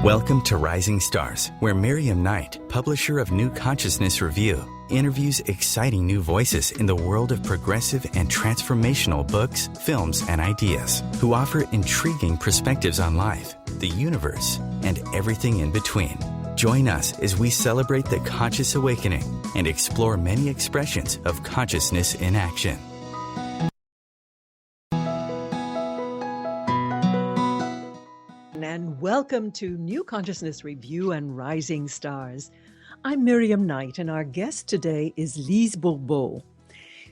Welcome to Rising Stars, where Miriam Knight, publisher of New Consciousness Review, interviews exciting new voices in the world of progressive and transformational books, films, and ideas, who offer intriguing perspectives on life, the universe, and everything in between. Join us as we celebrate the conscious awakening and explore many expressions of consciousness in action. And welcome to New Consciousness Review and Rising Stars. I'm Miriam Knight, and our guest today is Lise Bourbeau.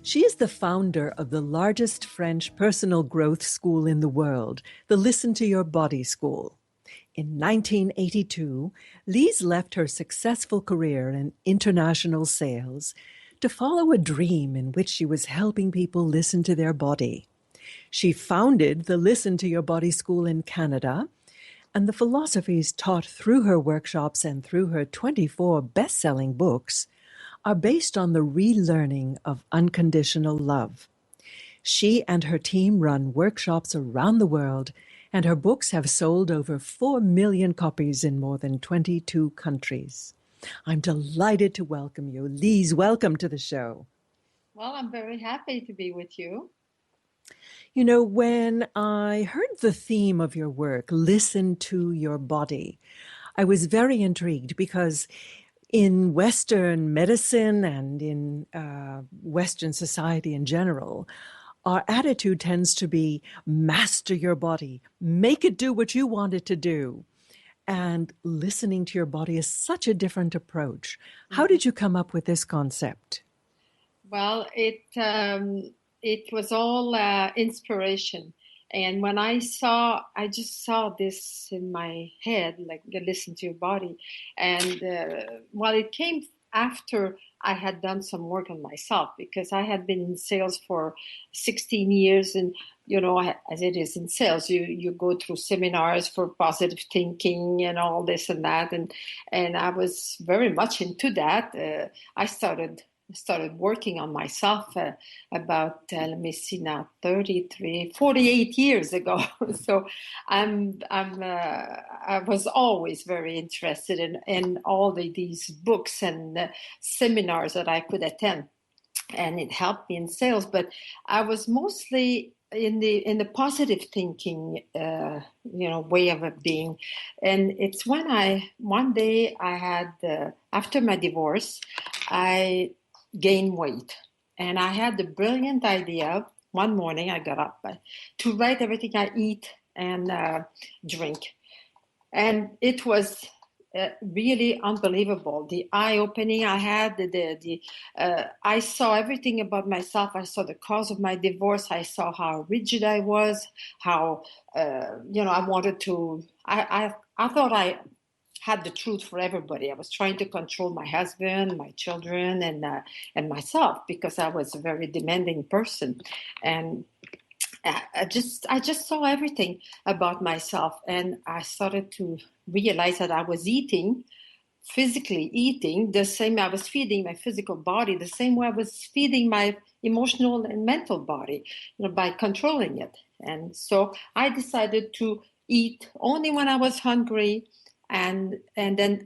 She is the founder of the largest French personal growth school in the world, the Listen to Your Body School. In 1982, Lise left her successful career in international sales to follow a dream in which she was helping people listen to their body. She founded the Listen to Your Body School in Canada, and the philosophies taught through her workshops and through her 24 best-selling books are based on the relearning of unconditional love. She and her team run workshops around the world, and her books have sold over 4 million copies in more than 22 countries. I'm delighted to welcome you. Lise, welcome to the show. Well, I'm very happy to be with you. You know, when I heard the theme of your work, Listen to Your Body, I was very intrigued because in Western medicine and in Western society in general, our attitude tends to be master your body, make it do what you want it to do. And listening to your body is such a different approach. How did you come up with this concept? Well, it was all inspiration. And when I just saw this in my head, like listen to your body. And it came after I had done some work on myself, because I had been in sales for 16 years. And, you know, as it is in sales, you go through seminars for positive thinking and all this and that. And I was very much into that. I started working on myself about, 48 years ago. So I was always very interested in all these books and seminars that I could attend, and it helped me in sales. But I was mostly in the positive thinking, way of being. And it's when one day I had, after my divorce, I gain weight. And I had the brilliant idea, one morning I got up to write everything I eat and drink. And it was really unbelievable. The eye-opening I had, I saw everything about myself. I saw the cause of my divorce. I saw how rigid I was, how, I wanted to, I thought I had the truth for everybody. I was trying to control my husband, my children, and myself, because I was a very demanding person. And I just saw everything about myself, and I started to realize that I was physically eating the same. I was feeding my physical body the same way I was feeding my emotional and mental body, by controlling it. And so I decided to eat only when I was hungry, and then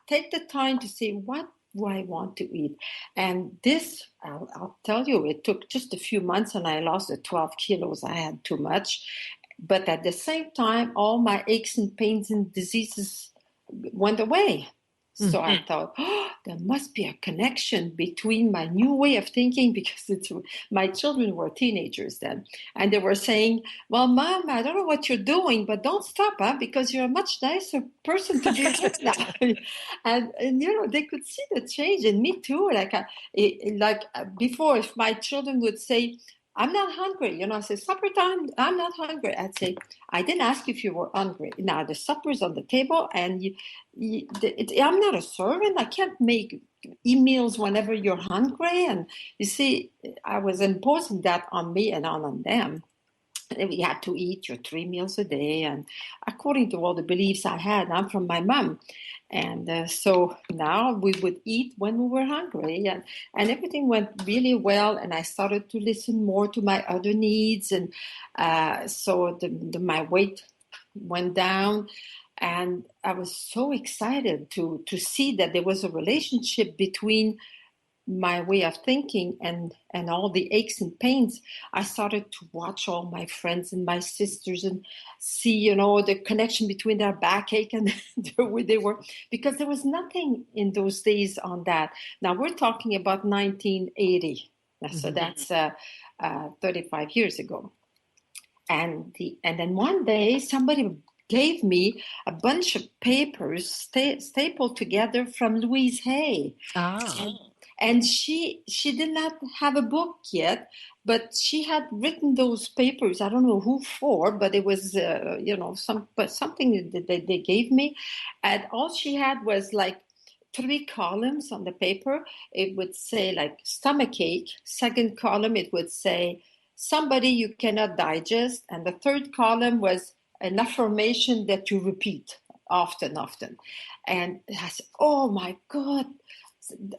take the time to see, what do I want to eat? And this, I'll tell you, it took just a few months, and I lost the 12 kilos. I had too much. But at the same time, all my aches and pains and diseases went away. So I thought, there must be a connection between my new way of thinking, because my children were teenagers then. And they were saying, well, Mom, I don't know what you're doing, but don't stop, because you're a much nicer person to be with now. and they could see the change in me too. Before, if my children would say, I'm not hungry. I say, supper time, I'm not hungry. I'd say, I didn't ask if you were hungry. Now the supper's on the table, and I'm not a servant. I can't make meals whenever you're hungry. And you see, I was imposing that on me and on them. And we had to eat your 3 meals a day. And according to all the beliefs I had, I'm from my mom. And so now we would eat when we were hungry, and everything went really well. And I started to listen more to my other needs. And so my weight went down. And I was so excited to see that there was a relationship between my way of thinking and all the aches and pains. I started to watch all my friends and my sisters and see, the connection between their backache and the way they were, because there was nothing in those days on that. Now we're talking about 1980. So that's 35 years ago. And then one day somebody gave me a bunch of papers stapled together from Louise Hay. And she did not have a book yet, but she had written those papers. I don't know who for, but it was something that they gave me, and all she had was like 3 columns on the paper. It would say like stomachache. Second column, it would say somebody you cannot digest, and the third column was an affirmation that you repeat often. And I said, oh my God,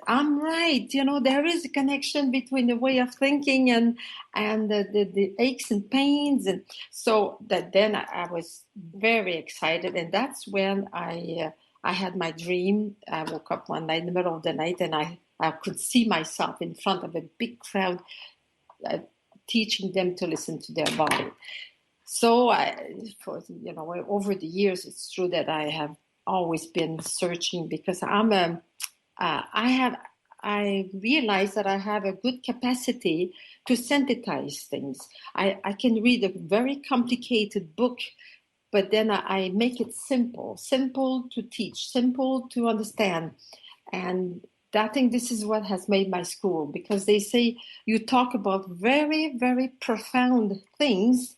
I'm right. There is a connection between the way of thinking and the aches and pains. And so that then I was very excited. And that's when I had my dream. I woke up one night in the middle of the night, and I could see myself in front of a big crowd teaching them to listen to their body. So over the years, it's true that I have always been searching, because I realize that I have a good capacity to synthesize things. I can read a very complicated book, but then I make it simple to teach, simple to understand. And I think this is what has made my school, because they say you talk about very, very profound things,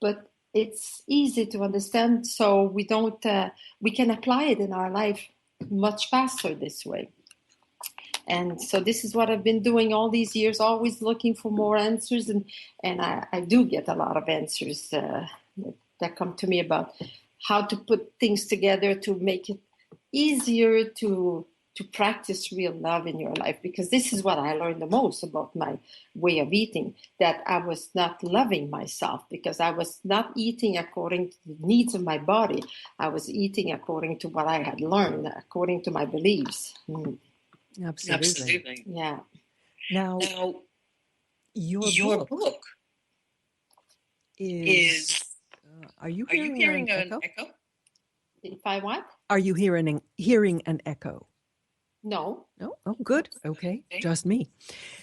but it's easy to understand, so we can apply it in our life much faster this way. And so this is what I've been doing all these years, always looking for more answers, and I do get a lot of answers that come to me about how to put things together to make it easier to practice real love in your life, because this is what I learned the most about my way of eating, that I was not loving myself, because I was not eating according to the needs of my body. I was eating according to what I had learned, according to my beliefs. Absolutely. Yeah. Now your book is are you hearing an echo? If I what? Are you hearing an echo? No. No? Oh, good. Okay. Just me.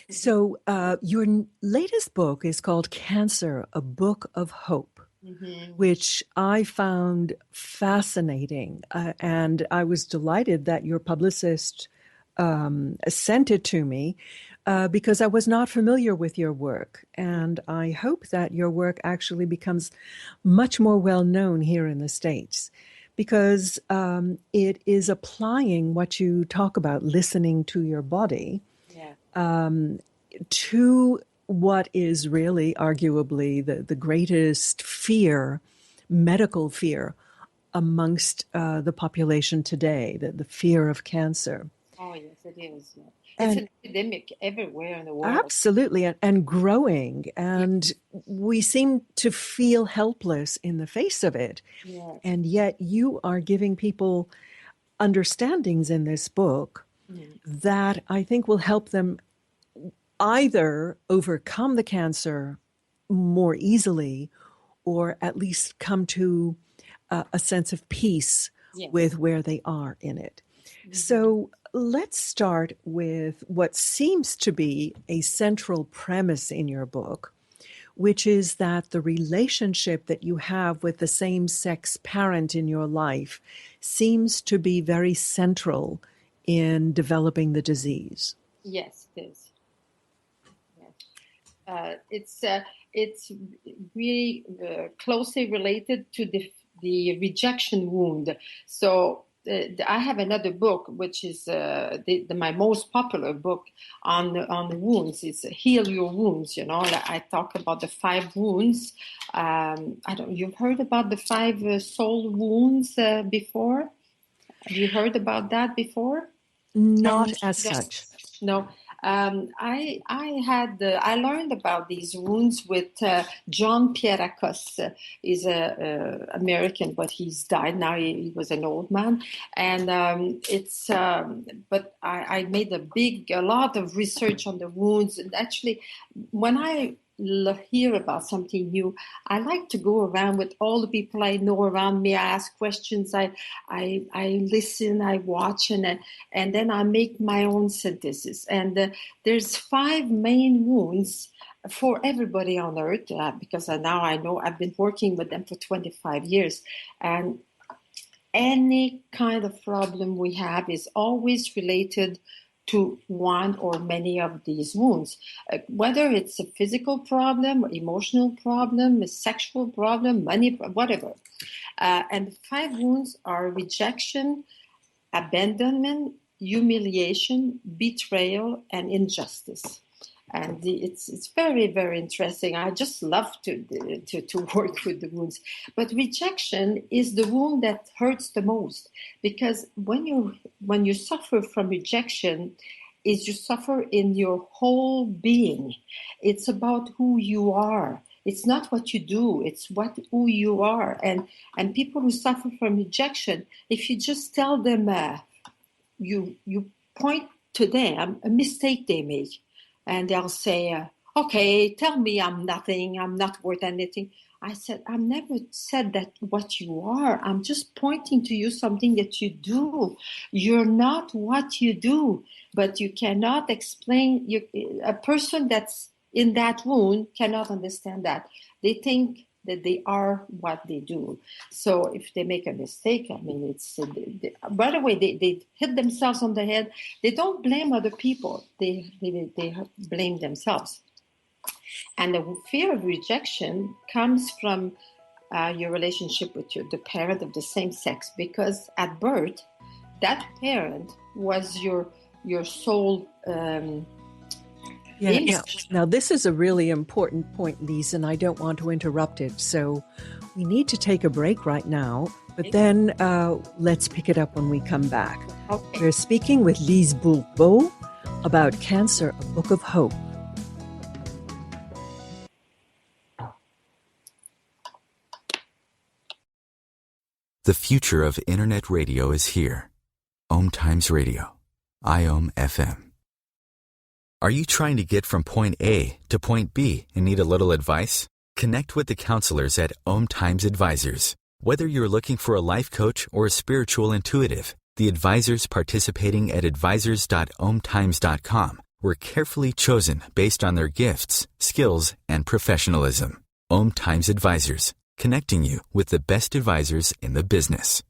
So your latest book is called Cancer, A Book of Hope, which I found fascinating. And I was delighted that your publicist sent it to me because I was not familiar with your work. And I hope that your work actually becomes much more well known here in the States, because it is applying what you talk about, listening to your body, to what is really arguably the greatest fear, medical fear, amongst the population today, the fear of cancer. Oh, yes, it is. Yeah. It's an epidemic everywhere in the world. Absolutely, and growing. And we seem to feel helpless in the face of it. Yes. And yet you are giving people understandings in this book that I think will help them either overcome the cancer more easily, or at least come to a sense of peace with where they are in it. So let's start with what seems to be a central premise in your book, which is that the relationship that you have with the same-sex parent in your life seems to be very central in developing the disease. Yes, it is. It's really closely related to the rejection wound. So I have another book, which is my most popular book on the wounds. It's Heal Your Wounds. I talk about the 5 wounds. You've heard about the 5 soul wounds before? Have you heard about that before? Not as such. No. I learned about these wounds with John Pierrakos. He's a American, but he's died now. He was an old man, and but I made a lot of research on the wounds, and actually, when I hear about something new, I like to go around with all the people I know around me. I ask questions. I listen. I watch, and then I make my own synthesis. And there's 5 main wounds for everybody on earth, because now I know I've been working with them for 25 years, and any kind of problem we have is always related to one or many of these wounds, whether it's a physical problem, emotional problem, a sexual problem, money, whatever. And the 5 wounds are rejection, abandonment, humiliation, betrayal, and injustice. And it's very, very interesting. I just love to work with the wounds. But rejection is the wound that hurts the most, because when you suffer from rejection, is you suffer in your whole being. It's about who you are. It's not what you do. It's who you are. And people who suffer from rejection, if you just tell them, you point to them a mistake they make, and they'll say, okay, tell me I'm nothing, I'm not worth anything. I said, I've never said that what you are. I'm just pointing to you something that you do. You're not what you do, but you cannot explain. A person that's in that wound cannot understand that. They think that they are what they do. So if they make a mistake, I mean, by the way, they hit themselves on the head. They don't blame other people. They blame themselves. And the fear of rejection comes from your relationship with the parent of the same sex, because at birth, that parent was your soul. Yeah. Now, this is a really important point, Lise, and I don't want to interrupt it. So we need to take a break right now, but then let's pick it up when we come back. Okay. We're speaking with Lise Bourbeau about Cancer, a Book of Hope. The future of internet radio is here. OMTimes Radio, IOM FM. Are you trying to get from point A to point B and need a little advice? Connect with the counselors at OMTimes Advisors. Whether you're looking for a life coach or a spiritual intuitive, the advisors participating at advisors.omtimes.com were carefully chosen based on their gifts, skills, and professionalism. OMTimes Advisors, connecting you with the best advisors in the business.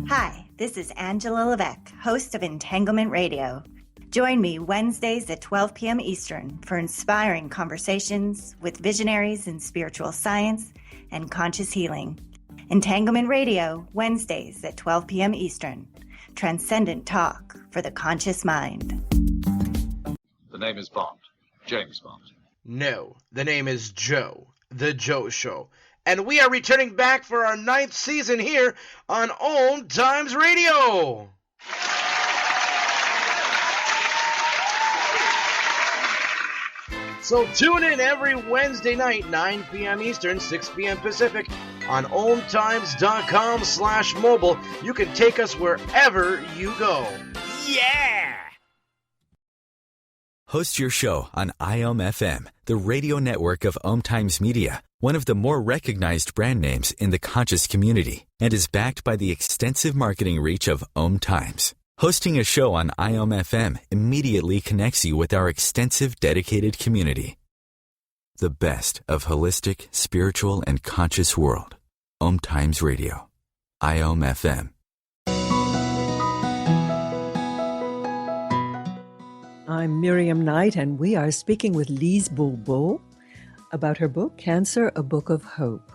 Hi, this is Angela Levesque, host of Entanglement Radio. Join me Wednesdays at 12 p.m. Eastern for inspiring conversations with visionaries in spiritual science and conscious healing. Entanglement Radio, Wednesdays at 12 p.m. Eastern. Transcendent talk for the conscious mind. The name is Bond. James Bond. No, the name is Joe. The Joe Show. And we are returning back for our 9th season here on OMTimes Radio. So tune in every Wednesday night, 9 p.m. Eastern, 6 p.m. Pacific, on OMTimes.com/mobile. You can take us wherever you go. Yeah! Host your show on IOM FM, the radio network of OMTimes Media, one of the more recognized brand names in the conscious community, and is backed by the extensive marketing reach of OMTimes. Hosting a show on IOM FM immediately connects you with our extensive dedicated community. The best of holistic, spiritual, and conscious world. OMTimes Radio. IOM FM. I'm Miriam Knight, and we are speaking with Lise Bourbeau about her book, Cancer, a Book of Hope.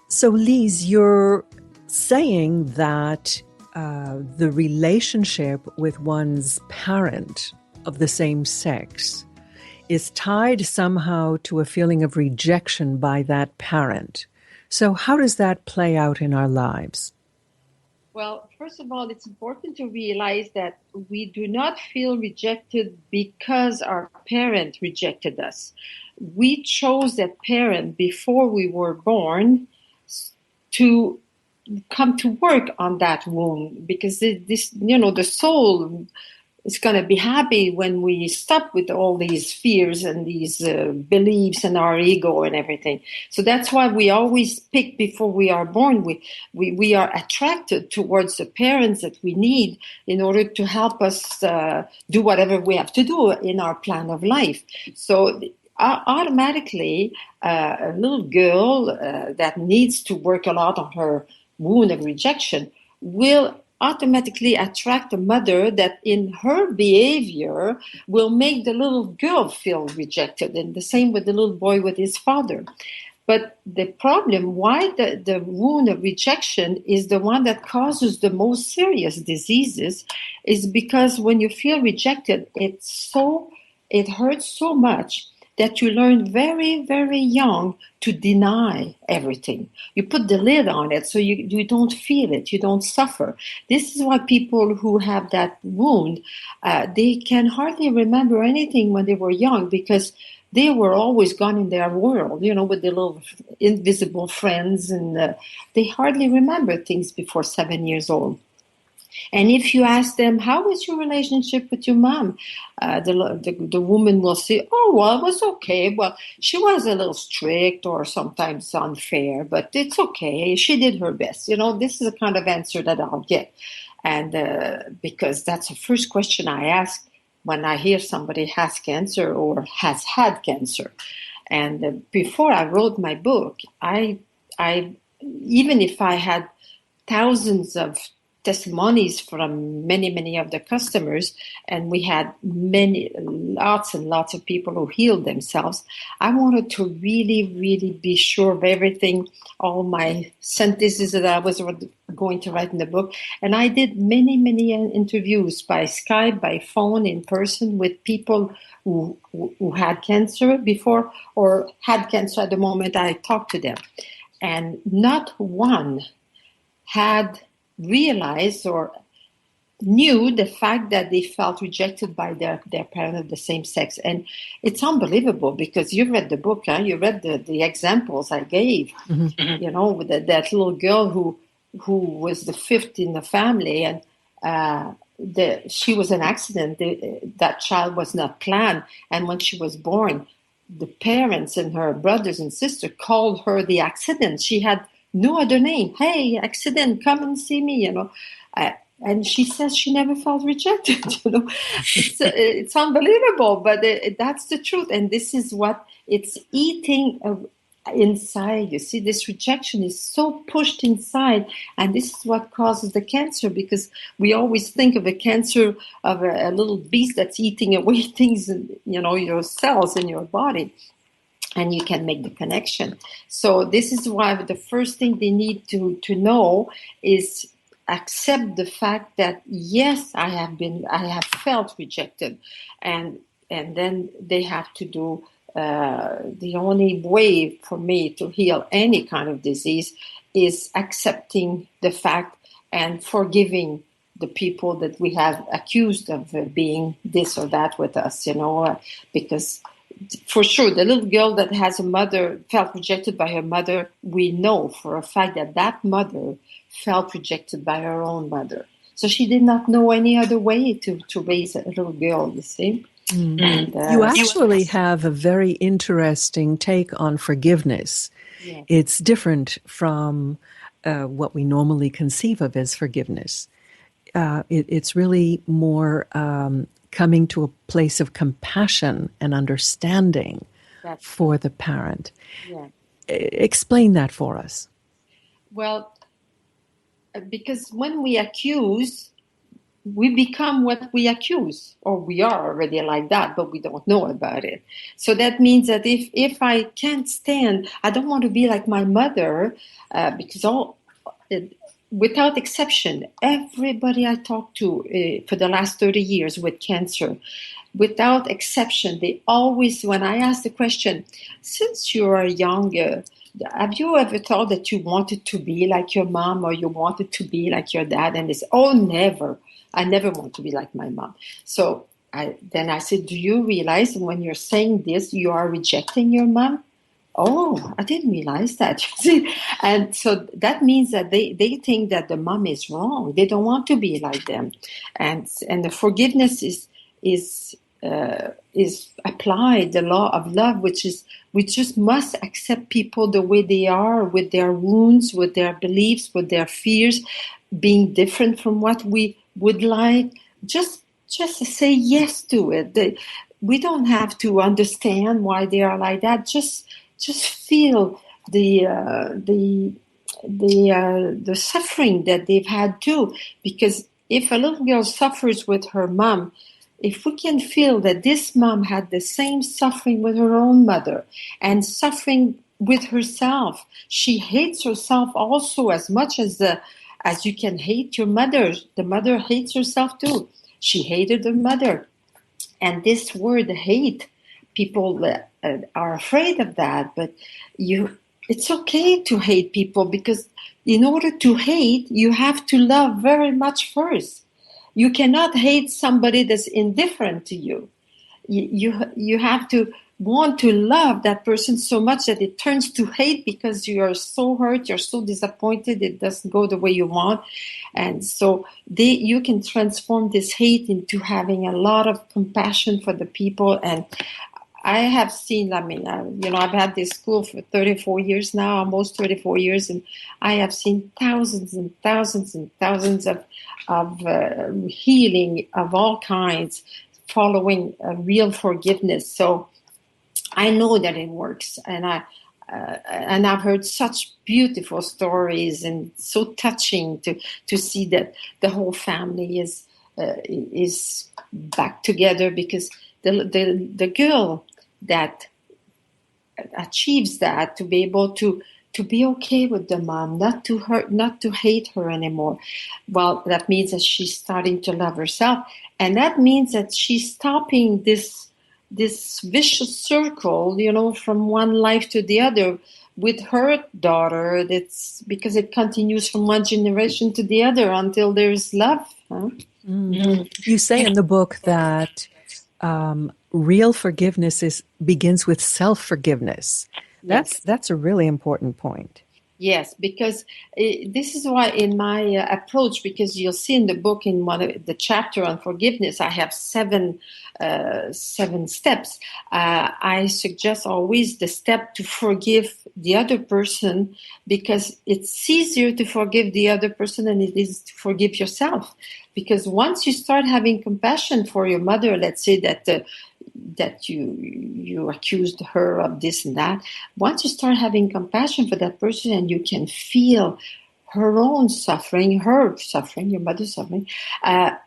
So, Lise, you're saying that the relationship with one's parent of the same sex is tied somehow to a feeling of rejection by that parent. So how does that play out in our lives? Well, first of all, it's important to realize that we do not feel rejected because our parent rejected us. We chose that parent before we were born to come to work on that wound, because this, the soul is going to be happy when we stop with all these fears and these beliefs and our ego and everything. So that's why we always pick before we are born. We are attracted towards the parents that we need in order to help us do whatever we have to do in our plan of life. So automatically, a little girl that needs to work a lot on her wound of rejection will automatically attract a mother that in her behavior will make the little girl feel rejected, and the same with the little boy with his father. But the problem, why the wound of rejection is the one that causes the most serious diseases, is because when you feel rejected, it hurts so much that you learn very, very young to deny everything. You put the lid on it so you don't feel it, you don't suffer. This is why people who have that wound, they can hardly remember anything when they were young, because they were always gone in their world, with their little invisible friends, and they hardly remember things before 7 years old. And if you ask them, how was your relationship with your mom? The woman will say, oh, well, it was okay. Well, she was a little strict or sometimes unfair, but it's okay. She did her best. This is the kind of answer that I'll get. And because that's the first question I ask when I hear somebody has cancer or has had cancer. And before I wrote my book, I even if I had thousands of testimonies from many of the customers, and we had lots and lots of people who healed themselves, I wanted to really, really be sure of everything, all my sentences that I was going to write in the book. And I did many interviews by Skype, by phone, in person, with people who had cancer before or had cancer at the moment I talked to them. And not one had realized or knew the fact that they felt rejected by their parent of the same sex. And it's unbelievable, because you read the book, you read the examples I gave, with that little girl who was the fifth in the family, and she was an accident. That child was not planned, and when she was born, the parents and her brothers and sister called her the accident. She had no other name. Hey, accident, come and see me, and she says she never felt rejected. It's unbelievable, but that's the truth. And this is what it's eating inside. You see, this rejection is so pushed inside, and this is what causes the cancer, because we always think of a cancer of a little beast that's eating away things, your cells in your body. And you can make the connection. So this is why the first thing they need to know is accept the fact that, yes, I have felt rejected, and then they have to do the only way for me to heal any kind of disease is accepting the fact and forgiving the people that we have accused of being this or that with us, because for sure, the little girl that has a mother felt rejected by her mother, we know for a fact that mother felt rejected by her own mother. So she did not know any other way to raise a little girl, you see. Mm-hmm. And, you actually have a very interesting take on forgiveness. Yeah. It's different from what we normally conceive of as forgiveness. It's really more coming to a place of compassion and understanding for the parent. Yeah. Explain that for us. Well, because when we accuse, we become what we accuse, or we are already like that, but we don't know about it. So that means that if I can't stand, I don't want to be like my mother, because without exception, everybody I talked to for the last 30 years with cancer, without exception, they always, when I ask the question, since you are young, have you ever thought that you wanted to be like your mom or you wanted to be like your dad? And they say, oh, never. I never want to be like my mom. So then I said, do you realize when you're saying this, you are rejecting your mom? Oh, I didn't realize that. You see? And so that means that they think that the mom is wrong. They don't want to be like them. And the forgiveness is applied, the law of love, which is we just must accept people the way they are, with their wounds, with their beliefs, with their fears, being different from what we would like. Just say yes to it. We don't have to understand why they are like that. Just feel the suffering that they've had too. Because if a little girl suffers with her mom, if we can feel that this mom had the same suffering with her own mother and suffering with herself, she hates herself also as much as you can hate your mother. The mother hates herself too. She hated her mother. And this word hate, people are afraid of that. But it's okay to hate people, because in order to hate, you have to love very much first. You cannot hate somebody that's indifferent to you. You have to want to love that person so much that it turns to hate, because you are so hurt, you're so disappointed, it doesn't go the way you want. And so you can transform this hate into having a lot of compassion for the people. And I have seen, I've had this school for 34 years now, almost 34 years, and I have seen thousands and thousands and thousands of healing of all kinds following real forgiveness. So I know that it works, and I've heard such beautiful stories, and so touching to see that the whole family is back together, because the girl that achieves that, to be able to be okay with the mom, not to hate her anymore. Well, that means that she's starting to love herself, and that means that she's stopping this vicious circle, from one life to the other with her daughter. That's because it continues from one generation to the other until there's love. Huh? Mm-hmm. You say in the book that real forgiveness begins with self-forgiveness. That's a really important point. Yes, because this is why in my approach, because you'll see in the book, in one of the chapter on forgiveness, I have seven steps. I suggest always the step to forgive the other person, because it's easier to forgive the other person than it is to forgive yourself. Because once you start having compassion for your mother, let's say that you accused her of this and that, once you start having compassion for that person and you can feel her own suffering, your mother's suffering,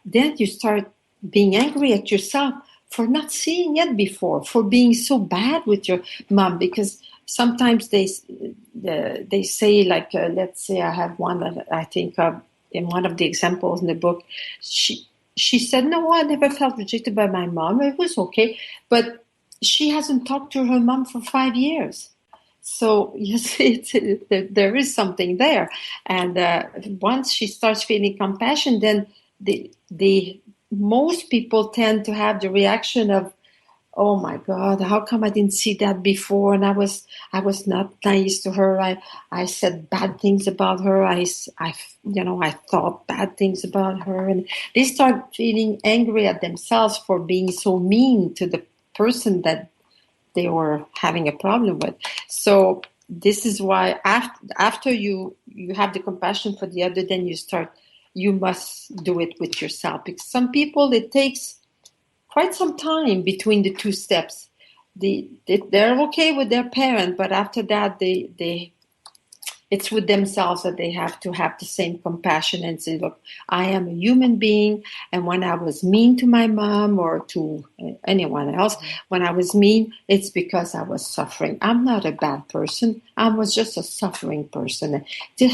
then you start being angry at yourself for not seeing it before, for being so bad with your mom. Because sometimes they say, like, let's say I have one that I think of in one of the examples in the book. She said, no, I never felt rejected by my mom. It was okay. But she hasn't talked to her mom for 5 years. So you see, there is something there. And once she starts feeling compassion, then most people tend to have the reaction of, oh my God, how come I didn't see that before? And I was not nice to her. I said bad things about her. I thought bad things about her. And they start feeling angry at themselves for being so mean to the person that they were having a problem with. So this is why after you have the compassion for the other, then you must do it with yourself. Because some people, it takes quite some time between the two steps. They're okay with their parent, but after that, it's with themselves that they have to have the same compassion and say, look, I am a human being, and when I was mean to my mom or to anyone else, when I was mean, it's because I was suffering. I'm not a bad person. I was just a suffering person. To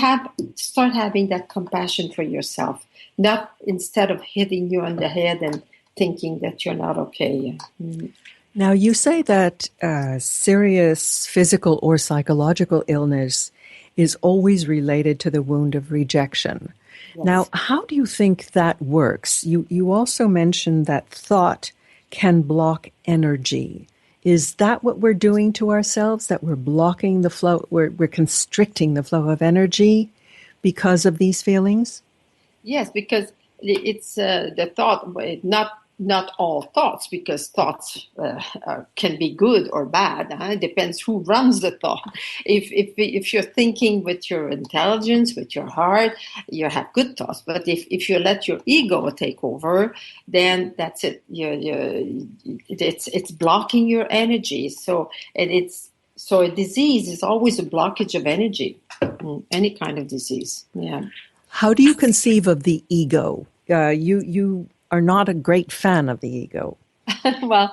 start having that compassion for yourself, not instead of hitting you on the head and thinking that you're not okay. Mm-hmm. Now, you say that serious physical or psychological illness is always related to the wound of rejection. Yes. Now, how do you think that works? You also mentioned that thought can block energy. Is that what we're doing to ourselves, that we're blocking the flow, we're constricting the flow of energy because of these feelings? Yes, because it's the thought, not all thoughts, because thoughts can be good or bad. It depends who runs the thought. If you're thinking with your intelligence, with your heart, you have good thoughts. But if you let your ego take over, then that's it. It's blocking your energy. So a disease is always a blockage of energy. Any kind of disease. Yeah. How do you conceive of the ego? You are not a great fan of the ego. well,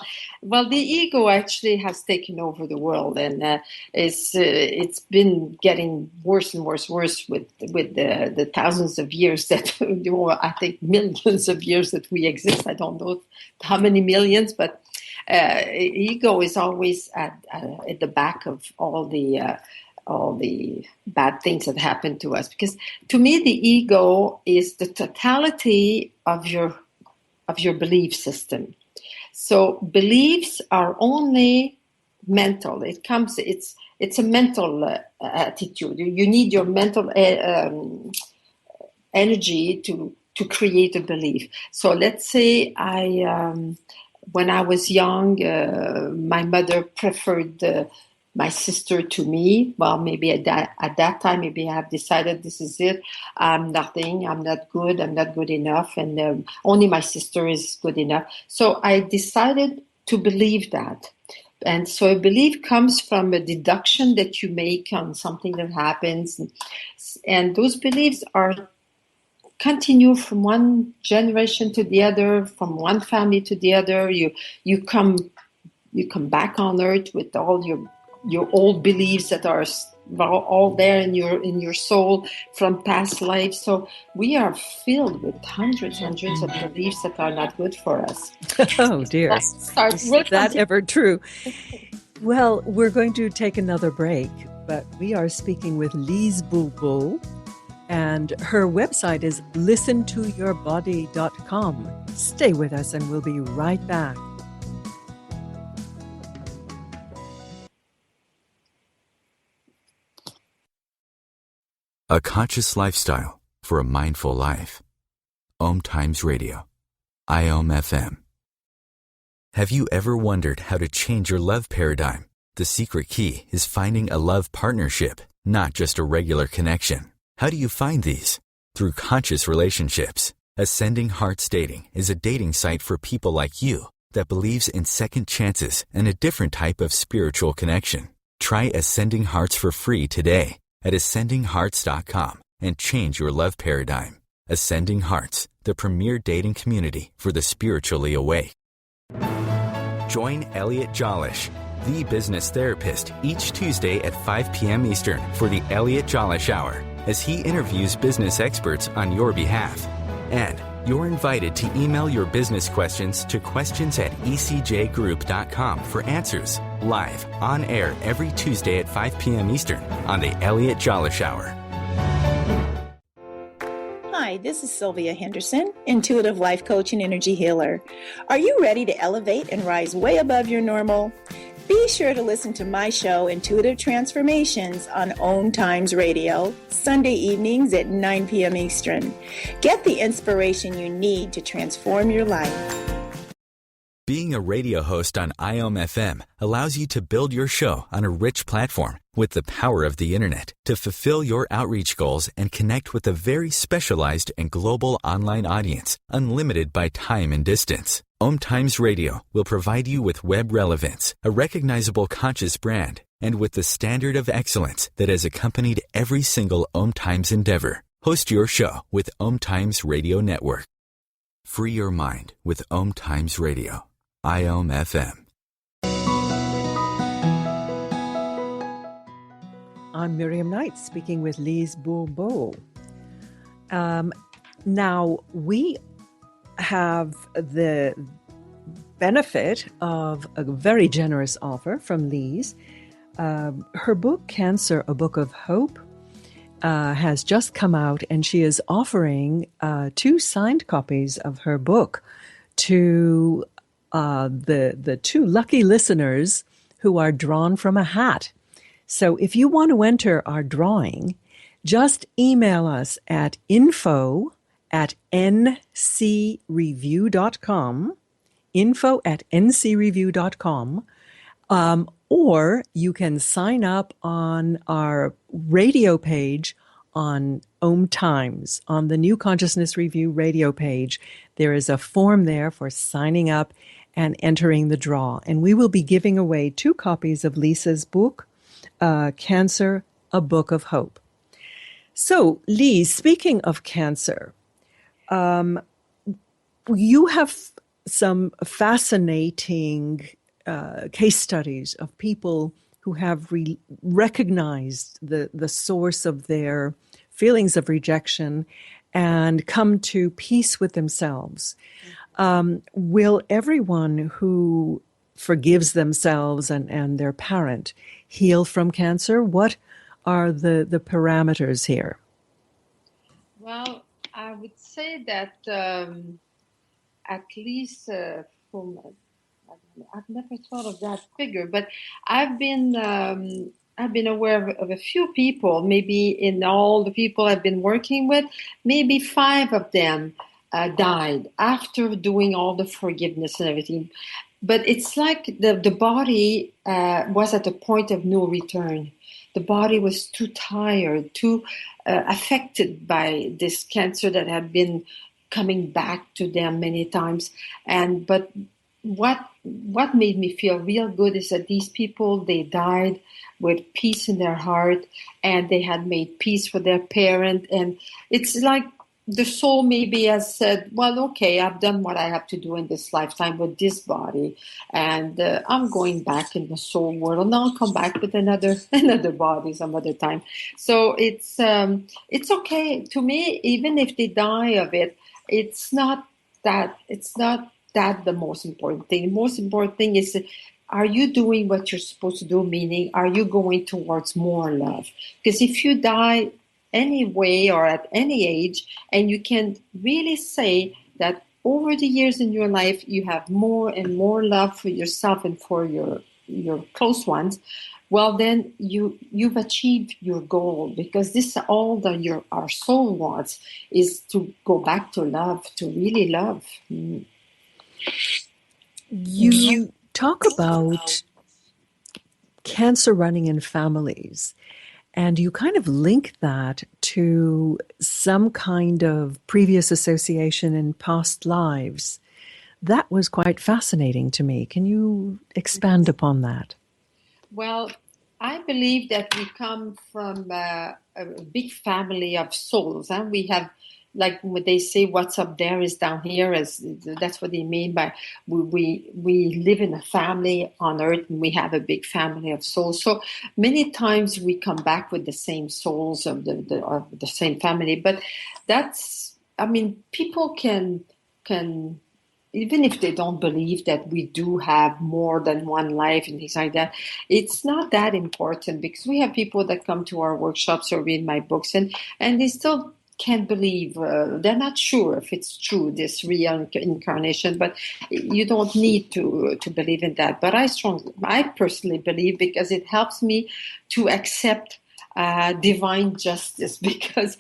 the ego actually has taken over the world, and it's been getting worse and worse with the thousands of years that, I think millions of years that we exist. I don't know how many millions, but ego is always at the back of all the bad things that happen to us. Because to me, the ego is the totality of your belief system. So beliefs are only mental. It's a mental attitude. You need your mental energy to create a belief. So let's say when I was young, my mother preferred my sister to me. Well, maybe at that time, maybe I have decided this is it. I'm nothing. I'm not good. I'm not good enough. And only my sister is good enough. So I decided to believe that. And so a belief comes from a deduction that you make on something that happens. And those beliefs continue from one generation to the other, from one family to the other. You come back on earth with all your old beliefs that are all there in your soul from past lives. So we are filled with hundreds of beliefs that are not good for us. Oh dear. Is that ever true? Well, we're going to take another break, but we are speaking with Lise Bourbeau, and her website is listentoyourbody.com. Stay with us and we'll be right back. A conscious lifestyle for a mindful life. OMTimes Radio. IOM FM. Have you ever wondered how to change your love paradigm? The secret key is finding a love partnership, not just a regular connection. How do you find these? Through conscious relationships. Ascending Hearts Dating is a dating site for people like you that believes in second chances and a different type of spiritual connection. Try Ascending Hearts for free today at ascendinghearts.com and change your love paradigm. Ascending Hearts, the premier dating community for the spiritually awake. Join Elliot Jollish, the business therapist, each Tuesday at 5 p.m. Eastern for the Elliot Jollish Hour, as he interviews business experts on your behalf. And you're invited to email your business questions to questions@ecjgroup.com for answers, live, on air every Tuesday at 5 p.m. Eastern on the Elliot Jollish Hour. Hi, this is Sylvia Henderson, intuitive life coach and energy healer. Are you ready to elevate and rise way above your normal? Be sure to listen to my show, Intuitive Transformations, on OMTimes Radio, Sunday evenings at 9 p.m. Eastern. Get the inspiration you need to transform your life. Being a radio host on IOM FM allows you to build your show on a rich platform with the power of the internet to fulfill your outreach goals and connect with a very specialized and global online audience, unlimited by time and distance. OMTimes Radio will provide you with web relevance, a recognizable conscious brand, and with the standard of excellence that has accompanied every single OMTimes endeavor. Host your show with OMTimes Radio Network. Free your mind with OMTimes Radio. IOM FM. I'm Miriam Knight, speaking with Lise Bourbeau. Now, we have benefit of a very generous offer from Lise. Her book, Cancer, A Book of Hope, has just come out, and she is offering 2 signed copies of her book to the 2 lucky listeners who are drawn from a hat. So if you want to enter our drawing, just email us at info@ncreview.com, info@ncreview.com, or you can sign up on our radio page on OMTimes, on the New Consciousness Review radio page. There is a form there for signing up and entering the draw. And we will be giving away 2 copies of Lisa's book, Cancer, A Book of Hope. So, Lise, speaking of cancer, you have some fascinating case studies of people who have recognized the source of their feelings of rejection and come to peace with themselves. Will everyone who forgives themselves and their parent heal from cancer? What are the parameters here? Well, I would say that at least from I've never thought of that figure, but I've been aware of a few people. Maybe in all the people I've been working with, maybe 5 of them died after doing all the forgiveness and everything. But it's like the body was at a point of no return. The body was too tired, too affected by this cancer that had been coming back to them many times. But what made me feel real good is that these people, they died with peace in their heart, and they had made peace with their parent. And it's like the soul maybe has said, well, okay, I've done what I have to do in this lifetime with this body, and I'm going back in the soul world, and I'll come back with another body some other time. So it's okay to me, even if they die of it. It's not that the most important thing. The most important thing is, are you doing what you're supposed to do? Meaning, are you going towards more love? Because if you die anyway or at any age, and you can really say that over the years in your life you have more and more love for yourself and for your close ones, well, then you've achieved your goal, because this is all that our soul wants, is to go back to love, to really love. You talk about cancer running in families, and you kind of link that to some kind of previous association in past lives. That was quite fascinating to me. Can you expand upon that? Well, I believe that we come from a big family of souls, and we have, like what they say, what's up there is down here. That's what they mean by we live in a family on earth, and we have a big family of souls. So many times we come back with the same souls of the same family. But people can, even if they don't believe that we do have more than one life and things like that, it's not that important, because we have people that come to our workshops or read my books, and they still can't believe, they're not sure if it's true, this reincarnation, but you don't need to believe in that. But I personally believe, because it helps me to accept divine justice, because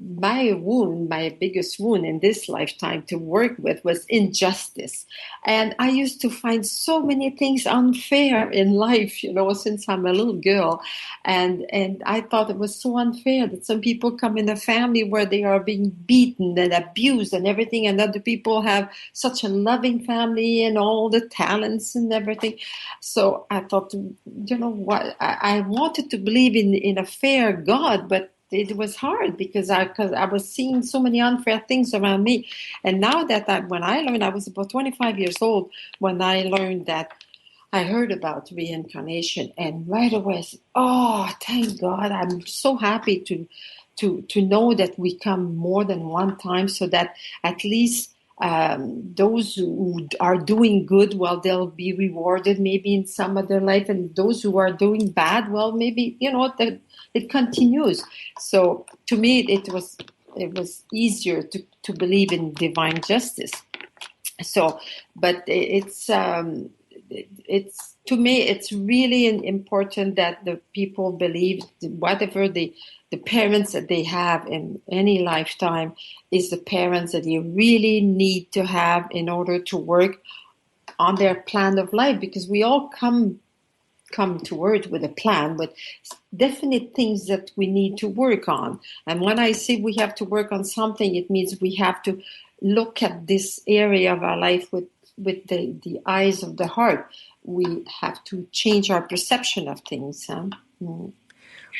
my wound, my biggest wound in this lifetime to work with was injustice. And I used to find so many things unfair in life, since I'm a little girl. And I thought it was so unfair that some people come in a family where they are being beaten and abused and everything, and other people have such a loving family and all the talents and everything. So I thought, what? I wanted to believe in a fair God, but it was hard because I was seeing so many unfair things around me. And now when I learned, I was about 25 years old when I learned that, I heard about reincarnation, and right away I said, oh, thank God, I'm so happy to to know that we come more than one time, so that at least those who are doing good, well, they'll be rewarded maybe in some of their life, and those who are doing bad, well, maybe it continues. So to me, it was easier to believe in divine justice. So, but it's to me, it's really important that the people believe whatever the parents that they have in any lifetime is the parents that you really need to have in order to work on their plan of life, because we all come to earth with a plan, with definite things that we need to work on. And when I say we have to work on something, it means we have to look at this area of our life with the eyes of the heart. We have to change our perception of things. Well,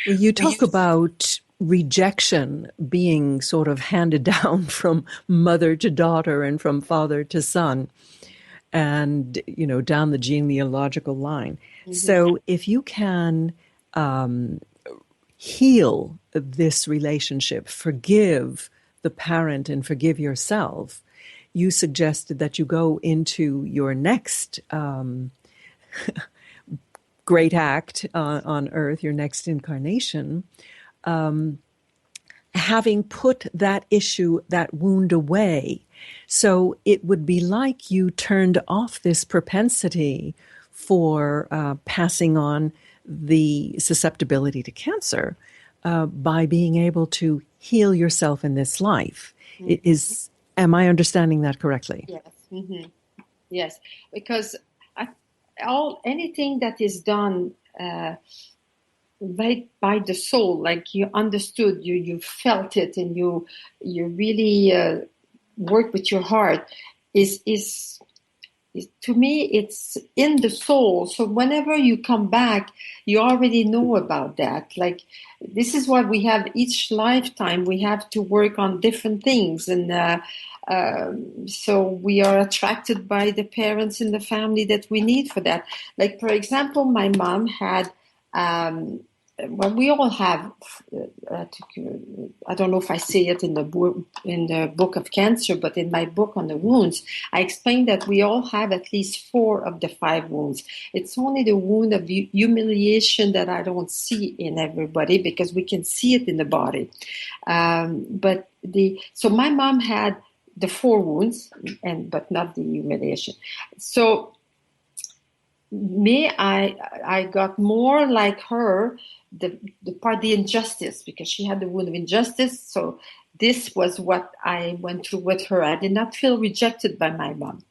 you talk about rejection being sort of handed down from mother to daughter and from father to son, and down the genealogical line. Mm-hmm. So if you can heal this relationship, forgive the parent and forgive yourself, you suggested that you go into your next great act on earth, your next incarnation, having put that issue, that wound away. So it would be like you turned off this propensity for passing on the susceptibility to cancer by being able to heal yourself in this life. Mm-hmm. Am I understanding that correctly? Yes. Mm-hmm. Yes, because anything that is done right by the soul, like you understood, you felt it, and you really work with your heart, is to me, it's in the soul. So whenever you come back, you already know about that. Like, this is what we have each lifetime. We have to work on different things. And so we are attracted by the parents in the family that we need for that. Like, for example, my mom had, well, we all have, I don't know if I say it in the book of cancer, but in my book on the wounds, I explained that we all have at least 4 of the 5 wounds. It's only the wound of humiliation that I don't see in everybody, because we can see it in the body. So my mom had the 4 wounds, but not the humiliation. So I got more like her, the injustice, because she had the wound of injustice. So this was what I went through with her. I did not feel rejected by my mom,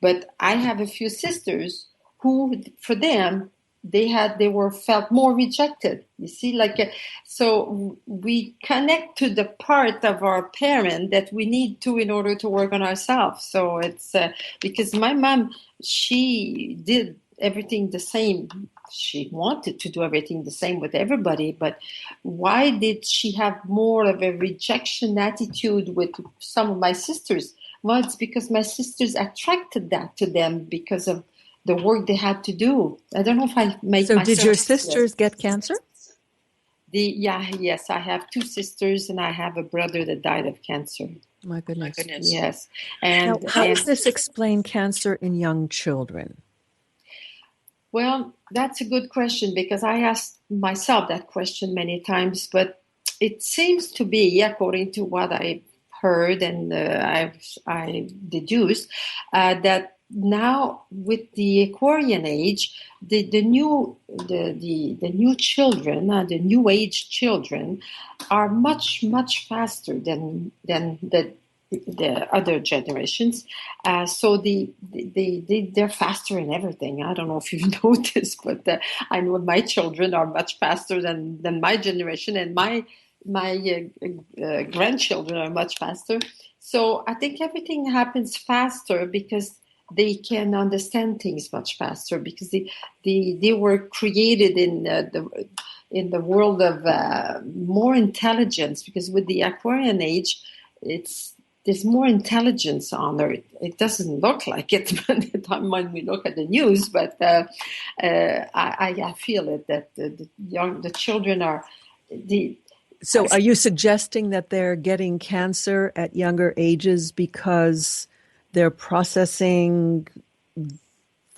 but I have a few sisters who, for them, they felt more rejected. You see, so we connect to the part of our parent that we need to in order to work on ourselves. So it's because my mom, she did everything the same. She wanted to do everything the same with everybody, but why did she have more of a rejection attitude with some of my sisters? Well, it's because my sisters attracted that to them because of the work they had to do. I don't know if I make So did your sisters get cancer? Yes, I have 2 sisters, and I have a brother that died of cancer. My goodness. Yes. And now, how does this explain cancer in young children? Well, that's a good question, because I asked myself that question many times, but it seems to be, according to what I heard and I deduced, that now with the Aquarian age, the new children, the new age children, are much faster than the other generations. So they're faster in everything. I don't know if you've noticed, but I know my children are much faster than my generation, and my grandchildren are much faster. So I think everything happens faster because they can understand things much faster, because they were created in the world of more intelligence. Because with the Aquarian age, there's more intelligence on Earth. It doesn't look like it when we look at the news, but I feel it, that the children are So are you suggesting that they're getting cancer at younger ages because they're processing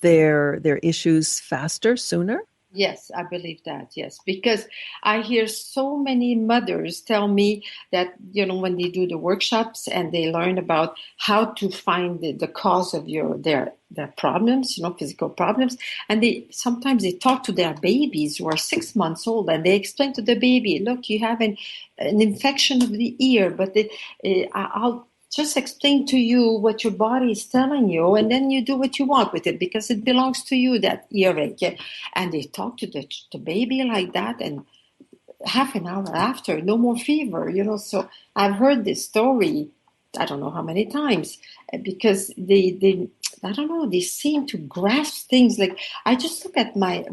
their issues faster, sooner? Yes, I believe that. Yes, because I hear so many mothers tell me that, when they do the workshops and they learn about how to find the cause of their problems, physical problems, and sometimes they talk to their babies who are 6 months old, and they explain to the baby, look, you have an infection of the ear, but I'll just explain to you what your body is telling you, and then you do what you want with it because it belongs to you, that earache. And they talk to the baby like that, and half an hour after, no more fever, So I've heard this story, I don't know how many times, because they I don't know, they seem to grasp things. Like, I just look at my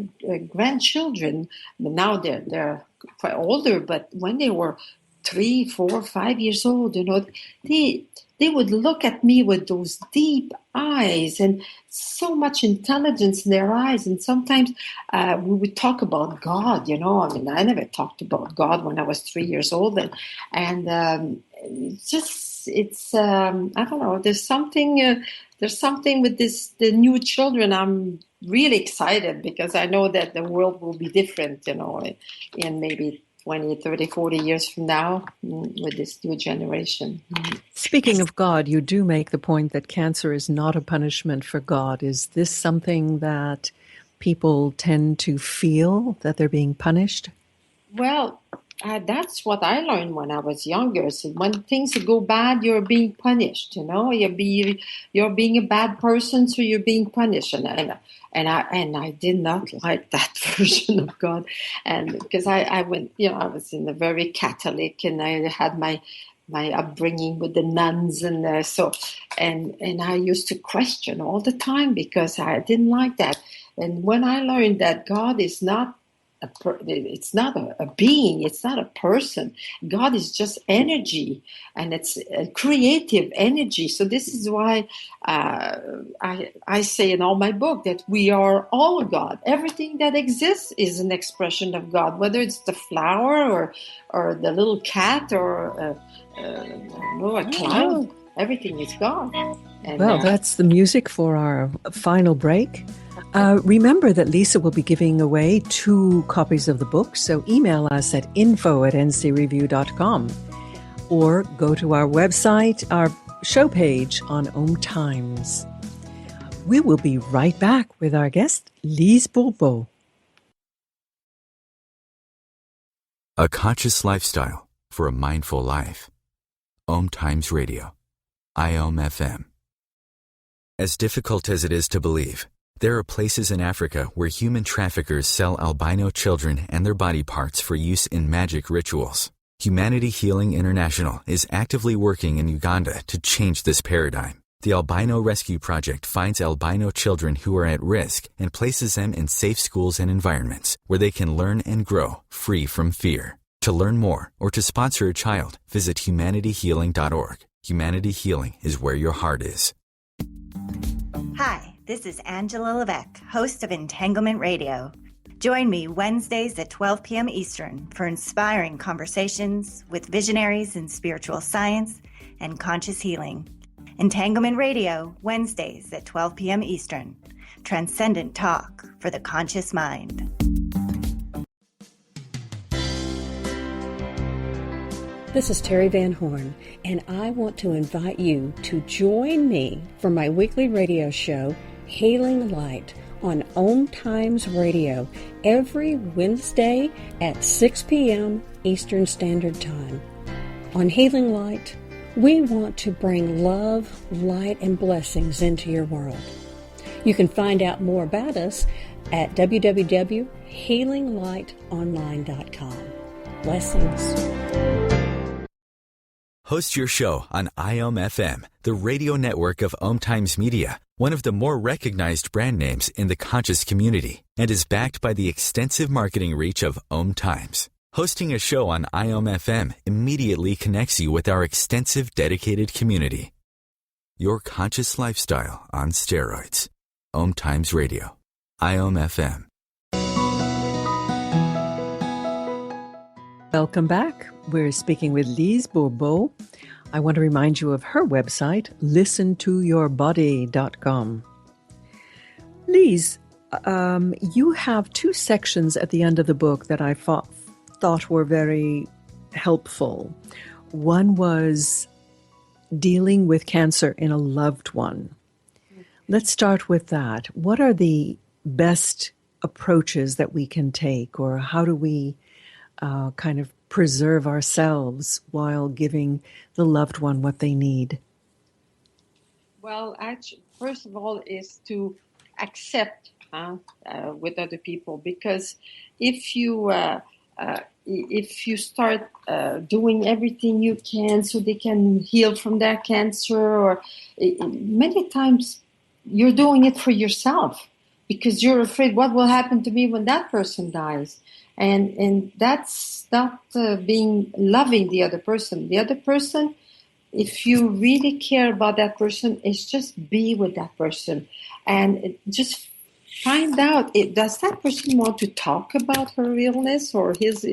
grandchildren. Now they're quite older, but when they were 3, 4, 5 years old, they would look at me with those deep eyes and so much intelligence in their eyes. And sometimes we would talk about God, I never talked about God when I was 3 years old. And I don't know, there's something with the new children. I'm really excited because I know that the world will be different, in maybe 20, 30, 40 years from now with this new generation. Speaking of God, you do make the point that cancer is not a punishment for God. Is this something that people tend to feel, that they're being punished? Well, that's what I learned when I was younger. So when things go bad, you're being punished. You're being a bad person, so you're being punished. And I did not like that version of God, and because I went, I was in a very Catholic, and I had my upbringing with the nuns, and and I used to question all the time because I didn't like that. And when I learned that God is not it's not a being, it's not a person. God is just energy, and it's a creative energy. So this is why I say in all my book that we are all God. Everything that exists is an expression of God, whether it's the flower or the little cat or a cloud. Everything is God. And, that's the music for our final break. Remember that Lisa will be giving away 2 copies of the book, so email us at info@ncreview.com or go to our website, our show page on OMTimes. We will be right back with our guest, Lise Bourbeau. A conscious lifestyle for a mindful life. OMTimes Radio. IOM FM. As difficult as it is to believe, there are places in Africa where human traffickers sell albino children and their body parts for use in magic rituals. Humanity Healing International is actively working in Uganda to change this paradigm. The Albino Rescue Project finds albino children who are at risk and places them in safe schools and environments where they can learn and grow free from fear. To learn more or to sponsor a child, visit humanityhealing.org. Humanity Healing is where your heart is. Hi. This is Angela Levesque, host of Entanglement Radio. Join me Wednesdays at 12 p.m. Eastern for inspiring conversations with visionaries in spiritual science and conscious healing. Entanglement Radio, Wednesdays at 12 p.m. Eastern. Transcendent talk for the conscious mind. This is Terry Van Horn, and I want to invite you to join me for my weekly radio show, Hailing Light, on OMTimes Radio every Wednesday at 6 p.m. Eastern Standard Time. On Hailing Light, we want to bring love, light, and blessings into your world. You can find out more about us at www.healinglightonline.com. Blessings. Host your show on IOM FM, the radio network of OMTimes Media, one of the more recognized brand names in the conscious community, and is backed by the extensive marketing reach of OMTimes. Hosting a show on IOM FM immediately connects you with our extensive dedicated community. Your conscious lifestyle on steroids. OMTimes Radio. IOM FM. Welcome back. We're speaking with Lise Bourbeau. I want to remind you of her website, listentoyourbody.com. Lise, you have two sections at the end of the book that I thought were very helpful. One was dealing with cancer in a loved one. Let's start with that. What are the best approaches that we can take, or how do we kind of preserve ourselves while giving the loved one what they need? Well, actually, first of all, is to accept with other people, because if you start doing everything you can so they can heal from their cancer, or many times you're doing it for yourself because you're afraid what will happen to me when that person dies. And that's not being loving the other person. The other person, if you really care about that person, is just be with that person and just find out, does that person want to talk about her illness or his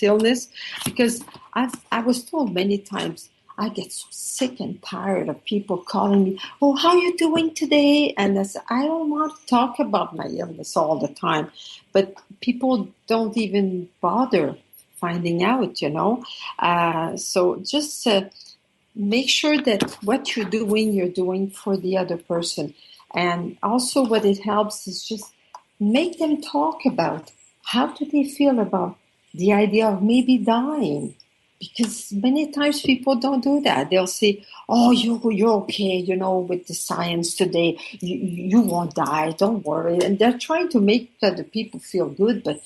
illness? Because I was told many times, I get so sick and tired of people calling me, oh, how are you doing today? And I don't want to talk about my illness all the time. But people don't even bother finding out, So just make sure that what you're doing for the other person. And also what it helps is just make them talk about how do they feel about the idea of maybe dying. Because many times people don't do that. They'll say, oh, you're okay, with the science today. You won't die, don't worry. And they're trying to make other people feel good, but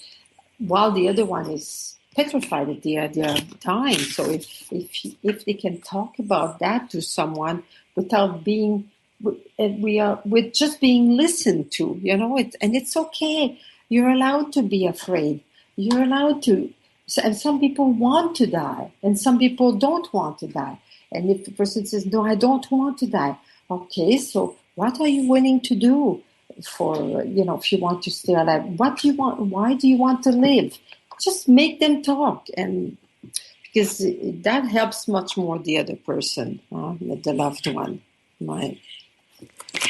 while the other one is petrified at the idea of dying. So if they can talk about that to someone without being, with just being listened to, and it's okay. You're allowed to be afraid. You're allowed to. And some people want to die, and some people don't want to die. And if the person says, no, I don't want to die. Okay, so what are you willing to do for, if you want to stay alive? What do you want? Why do you want to live? Just make them talk, and because that helps much more the other person, the loved one.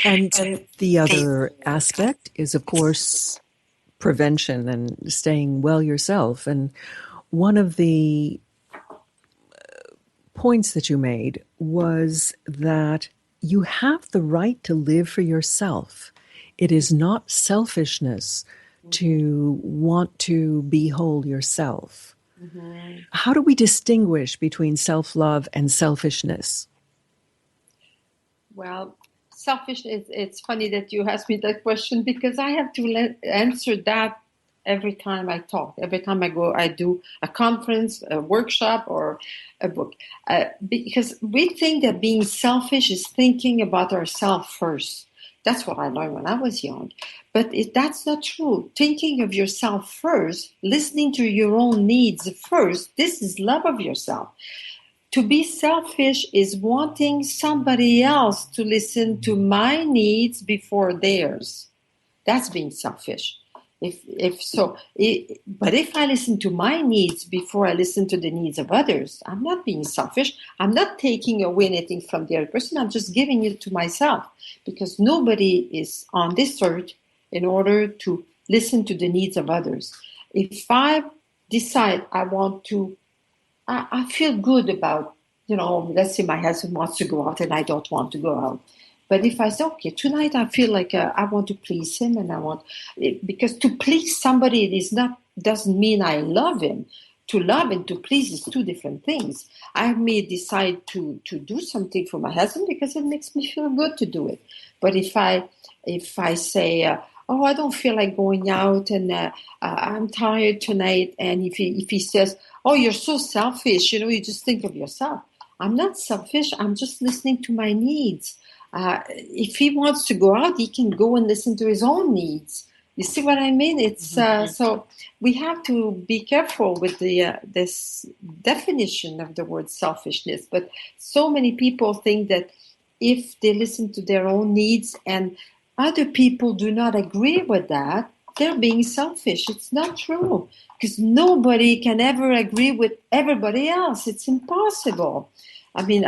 And the other aspect is, of course, prevention and staying well yourself. And one of the points that you made was that you have the right to live for yourself. It is not selfishness to want to be whole yourself. Mm-hmm. How do we distinguish between self-love and selfishness? Well, selfishness, it's funny that you asked me that question, because I have to answer that every time I talk, every time I do a conference, a workshop, or a book. Because we think that being selfish is thinking about ourselves first. That's what I learned when I was young. But that's not true. Thinking of yourself first, listening to your own needs first, this is love of yourself. To be selfish is wanting somebody else to listen to my needs before theirs. That's being selfish. But if I listen to my needs before I listen to the needs of others, I'm not being selfish. I'm not taking away anything from the other person. I'm just giving it to myself, because nobody is on this earth in order to listen to the needs of others. If I decide I feel good about, let's say my husband wants to go out and I don't want to go out. But if I say, okay, tonight I feel like I want to please him, and because to please somebody doesn't mean I love him. To love and to please is two different things. I may decide to do something for my husband because it makes me feel good to do it. But if I say, oh, I don't feel like going out, and I'm tired tonight, and if he says, oh, you're so selfish, you just think of yourself. I'm not selfish. I'm just listening to my needs. If he wants to go out, he can go and listen to his own needs. You see what I mean? It's so we have to be careful with this definition of the word selfishness. But so many people think that if they listen to their own needs and other people do not agree with that, they're being selfish. It's not true, because nobody can ever agree with everybody else. It's impossible. I mean,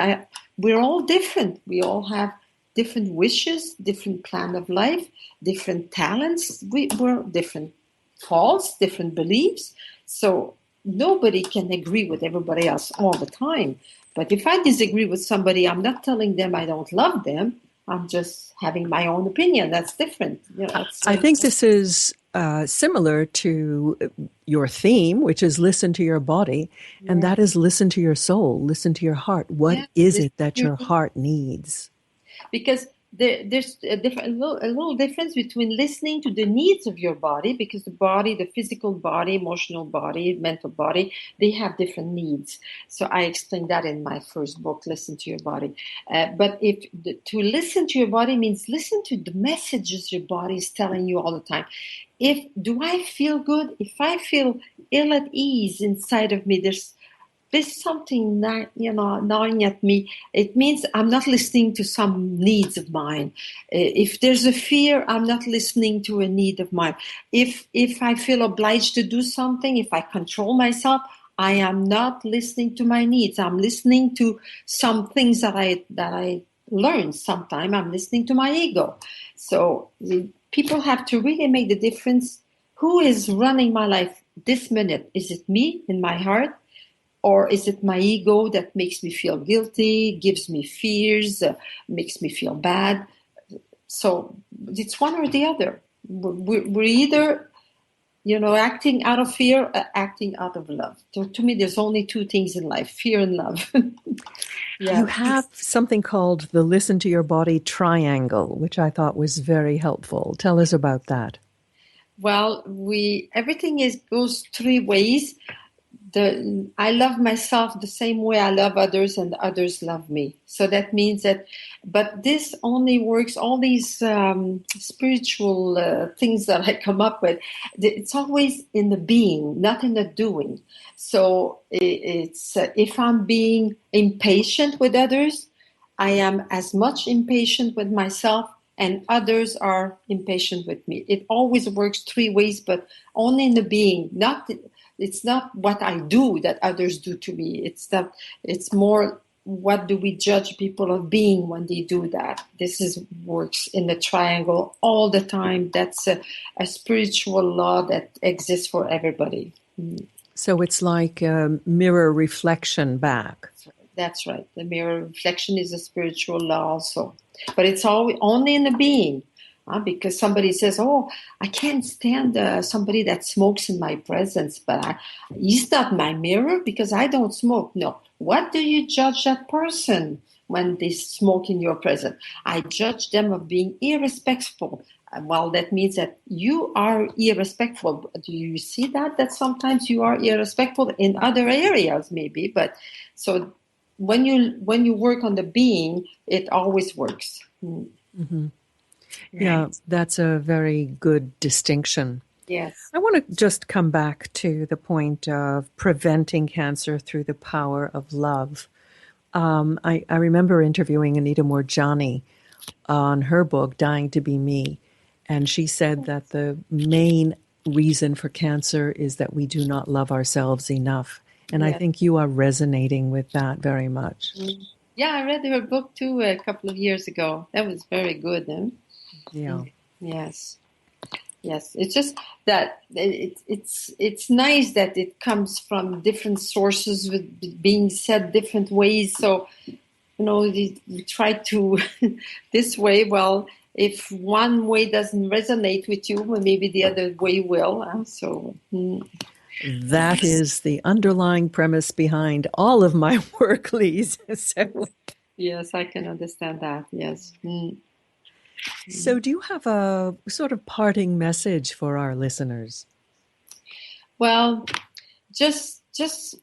we're all different. We all have different wishes, different plan of life, different talents. We're different faults, different beliefs. So nobody can agree with everybody else all the time. But if I disagree with somebody, I'm not telling them I don't love them. I'm just having my own opinion. That's different. I think this is similar to your theme, which is listen to your body, and that is listen to your soul, listen to your heart. What is it that your heart needs? Because there's a little difference between listening to the needs of your body, because the body, the physical body, emotional body, mental body, they have different needs. So I explained that in my first book, Listen to Your Body. But to listen to your body means listen to the messages your body is telling you all the time. Do I feel good? If I feel ill at ease inside of me, there's something gnawing at me. It means I'm not listening to some needs of mine. If there's a fear, I'm not listening to a need of mine. If I feel obliged to do something, if I control myself, I am not listening to my needs. I'm listening to some things that I learned. Sometimes I'm listening to my ego. So people have to really make the difference. Who is running my life this minute? Is it me in my heart? Or is it my ego that makes me feel guilty, gives me fears, makes me feel bad? So it's one or the other. We're either, acting out of fear or acting out of love. So to me, there's only two things in life, fear and love. Yeah. You have something called the Listen to Your Body Triangle, which I thought was very helpful. Tell us about that. Well, everything goes three ways. I love myself the same way I love others, and others love me. So that means but this only works, all these spiritual things that I come up with, it's always in the being, not in the doing. So it's if I'm being impatient with others, I am as much impatient with myself, and others are impatient with me. It always works three ways, but only in the being, it's not what I do that others do to me. It's more, what do we judge people of being when they do that? This works in the triangle all the time. That's a spiritual law that exists for everybody. So it's like a mirror reflection back. That's right. The mirror reflection is a spiritual law also. But it's only in the being. Because somebody says, I can't stand somebody that smokes in my presence, but he's not my mirror because I don't smoke. No. What do you judge that person when they smoke in your presence? I judge them of being irrespectful. Well, that means that you are irrespectful. Do you see that sometimes you are irrespectful in other areas maybe? But so when you work on the being, it always works. Mm-hmm. Yeah, that's a very good distinction. Yes. I want to just come back to the point of preventing cancer through the power of love. I remember interviewing Anita Moorjani on her book, Dying to Be Me, and she said that the main reason for cancer is that we do not love ourselves enough. And I think you are resonating with that very much. Yeah, I read her book too a couple of years ago. That was very good. Yeah. Yes. It's just that it's nice that it comes from different sources with being said different ways. So, we try to this way. Well, if one way doesn't resonate with you, well, maybe the other way will. That is the underlying premise behind all of my work, Lise. So. Yes, I can understand that. Yes. So do you have a sort of parting message for our listeners? Well, just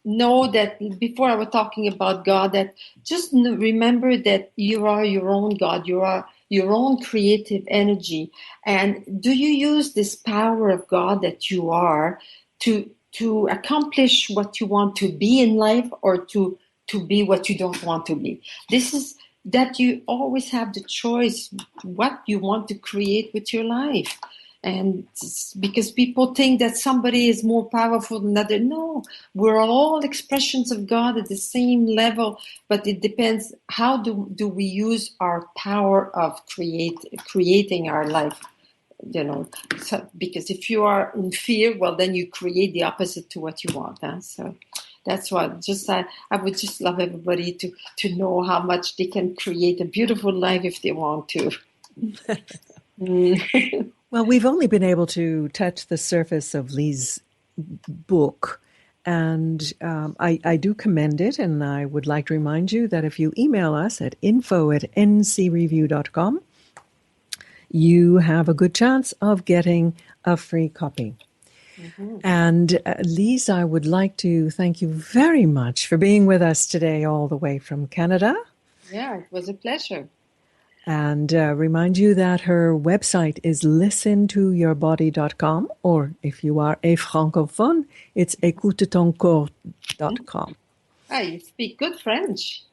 know that before I was talking about God, that just remember that you are your own God. You are your own creative energy. And do you use this power of God that you are to accomplish what you want to be in life, or to be what you don't want to be? This is that you always have the choice what you want to create with your life. And because people think that somebody is more powerful than another. No, we're all expressions of God at the same level, but it depends how do we use our power of creating our life. So, because if you are in fear, well, then you create the opposite to what you want. So that's what I would just love everybody to know how much they can create a beautiful life if they want to. Well, we've only been able to touch the surface of Lise's book, and I do commend it, and I would like to remind you that if you email us at info@ncreview.com, you have a good chance of getting a free copy. Mm-hmm. And Lise, I would like to thank you very much for being with us today all the way from Canada. Yeah, it was a pleasure. And remind you that her website is listentoyourbody.com, or if you are a francophone, it's écoutetoncorps.com. You speak good French.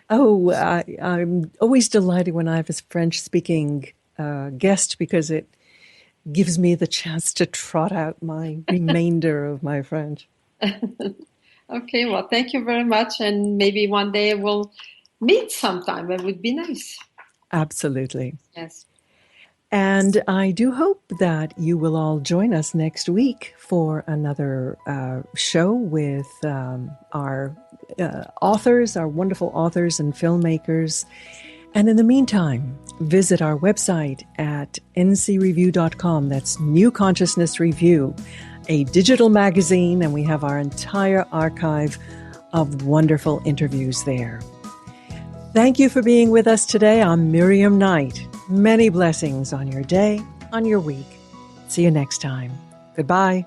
Oh, I'm always delighted when I have a French-speaking guest, because it gives me the chance to trot out my remainder of my French. Okay, well, thank you very much. And maybe one day we'll meet sometime. That would be nice. Absolutely. Yes. And I do hope that you will all join us next week for another show with our authors, our wonderful authors and filmmakers. And in the meantime, visit our website at ncreview.com. That's New Consciousness Review, a digital magazine, and we have our entire archive of wonderful interviews there. Thank you for being with us today. I'm Miriam Knight. Many blessings on your day, on your week. See you next time. Goodbye.